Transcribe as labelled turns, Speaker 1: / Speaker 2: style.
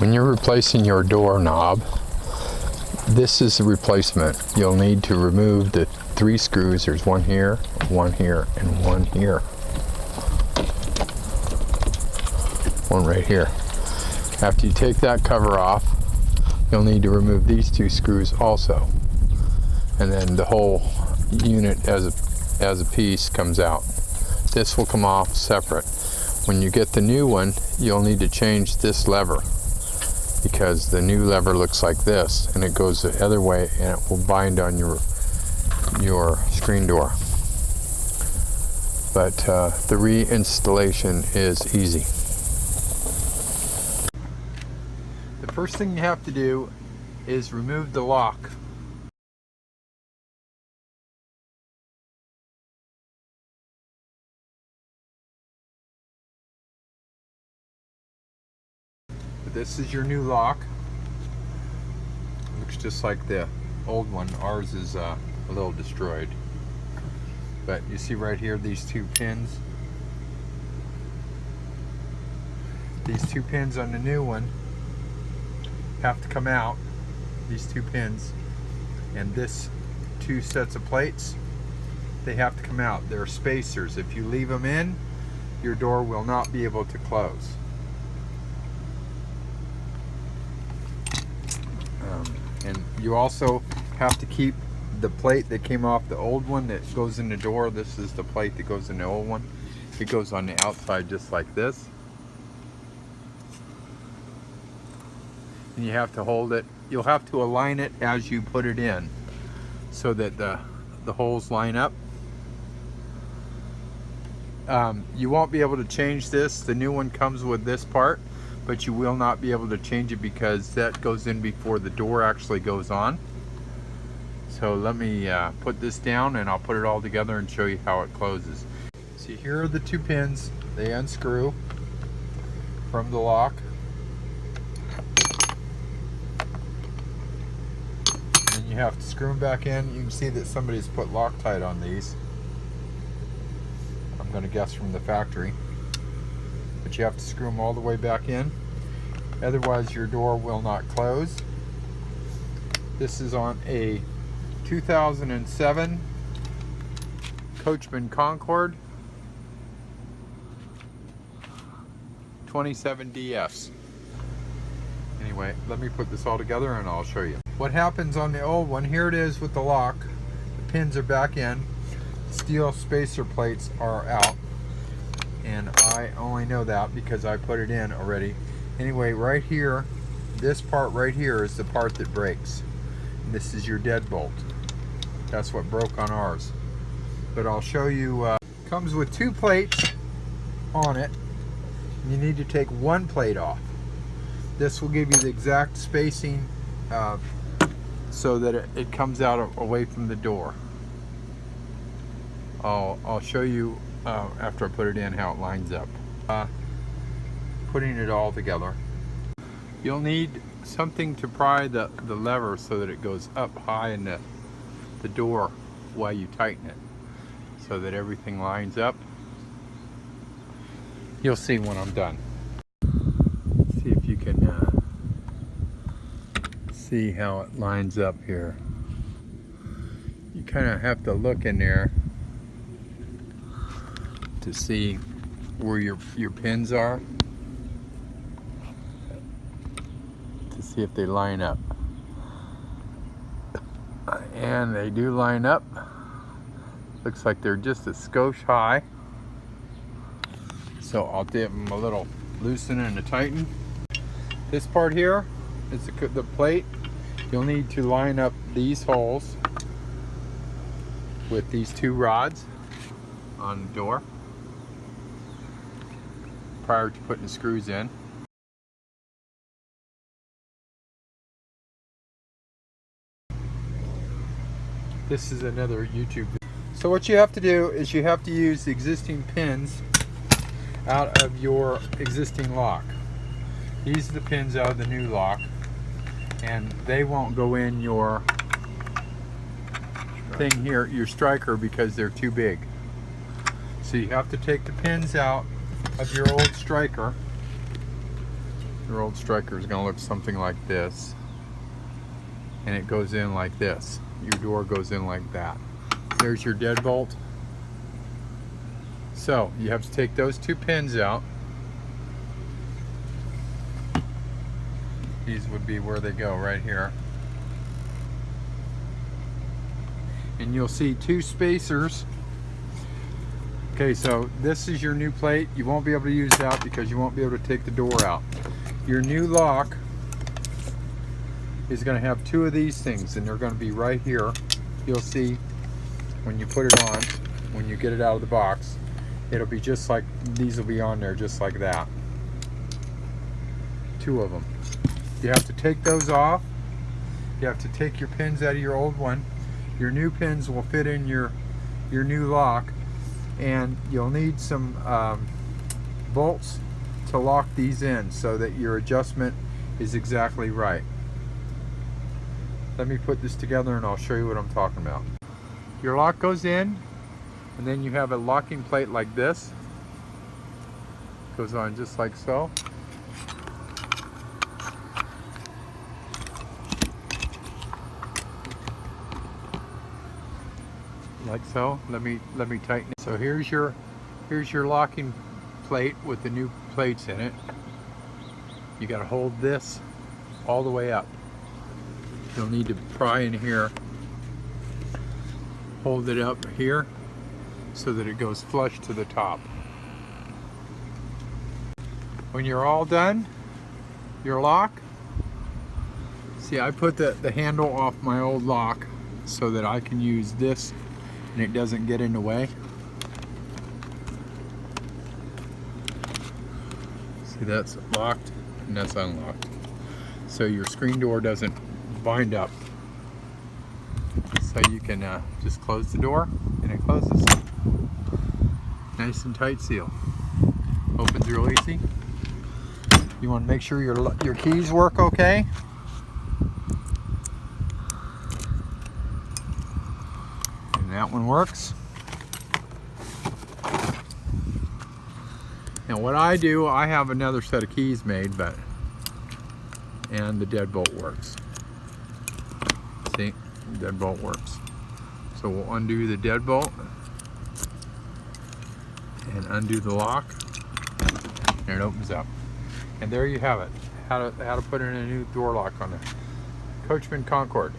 Speaker 1: When you're replacing your doorknob, this is the replacement. You'll need to remove the 3 screws. There's one here, and one here. One right here. After you take that cover off, you'll need to remove these 2 screws also. And then the whole unit as a piece comes out. This will come off separate. When you get the new one, you'll need to change this lever, because the new lever looks like this, and it goes the other way, and it will bind on your screen door. But the reinstallation is easy. The first thing you have to do is remove the lock. This is your new lock. It looks just like the old one. Ours is a little destroyed. But you see right here these 2 pins. These 2 pins on the new one have to come out. These 2 pins. And this 2 sets of plates, they have to come out. They're spacers. If you leave them in, your door will not be able to close. And you also have to keep the plate that came off the old one that goes in the door. This is the plate that goes in the old one. It goes on the outside just like this. And you have to hold it. You'll have to align it as you put it in so that the holes line up. You won't be able to change this. The new one comes with this part, but you will not be able to change it because that goes in before the door actually goes on. So let me put this down, and I'll put it all together and show you how it closes. See, here are the 2 pins. They unscrew from the lock. And you have to screw them back in. You can see that somebody's put Loctite on these. I'm going to guess from the factory. But you have to screw them all the way back in, otherwise your door will not close. This is on a 2007 Coachman Concord 27DS. Anyway, let me put this all together and I'll show you. What happens on the old one, here it is with the lock. The pins are back in. Steel spacer plates are out. And I only know that because I put it in already. Anyway, right here, this part right here is the part that breaks. And this is your deadbolt. That's what broke on ours. But I'll show you, comes with 2 plates on it. You need to take 1 plate off. This will give you the exact spacing so that it comes out away from the door. I'll show you after I put it in how it lines up. Putting it all together. You'll need something to pry the lever so that it goes up high in the door while you tighten it, so that everything lines up. You'll see when I'm done. See if you can see how it lines up here. You kind of have to look in there to see where your pins are, to see if they line up. And they do line up. Looks like they're just a skosh high. So I'll give them a little loosen and a tighten. This part here is the plate. You'll need to line up these holes with these 2 rods on the door prior to putting the screws in. This is another YouTube video. So what you have to do is you have to use the existing pins out of your existing lock. These are the pins out of the new lock, and they won't go in your thing here, your striker, because they're too big. So you have to take the pins out of your old striker, Your old striker is going to look something like this, and it goes in like this. Your door goes in like that. There's your deadbolt. So you have to take those two pins out. These would be where they go, right here. And you'll see two spacers. Okay, so this is your new plate. You won't be able to use that because you won't be able to take the door out. Your new lock is going to have two of these things, and they're going to be right here. You'll see when you put it on, when you get it out of the box, it'll be just like, these will be on there just like that. Two of them. You have to take those off. You have to take your pins out of your old one. Your new pins will fit in your new lock, and you'll need some bolts to lock these in so that your adjustment is exactly right. Let me put this together and I'll show you what I'm talking about. Your lock goes in, and then you have a locking plate like this. Goes on just like so. Like so. Let me tighten it. So here's your locking plate with the new plates in it. You got to hold this all the way up. You'll need to pry in here, hold it up here so that it goes flush to the top. When you're all done, your lock, see, I put the handle off my old lock so that I can use this and it doesn't get in the way. See, that's locked and that's unlocked. So your screen door doesn't bind up. So you can just close the door and it closes. Nice and tight seal. Opens real easy. You want to make sure your keys work okay. And that one works. And what I do, I have another set of keys made, and the deadbolt works. See, deadbolt works. So we'll undo the deadbolt and undo the lock, and it opens up. And there you have it. How to put in a new door lock on a Coachmen Concord.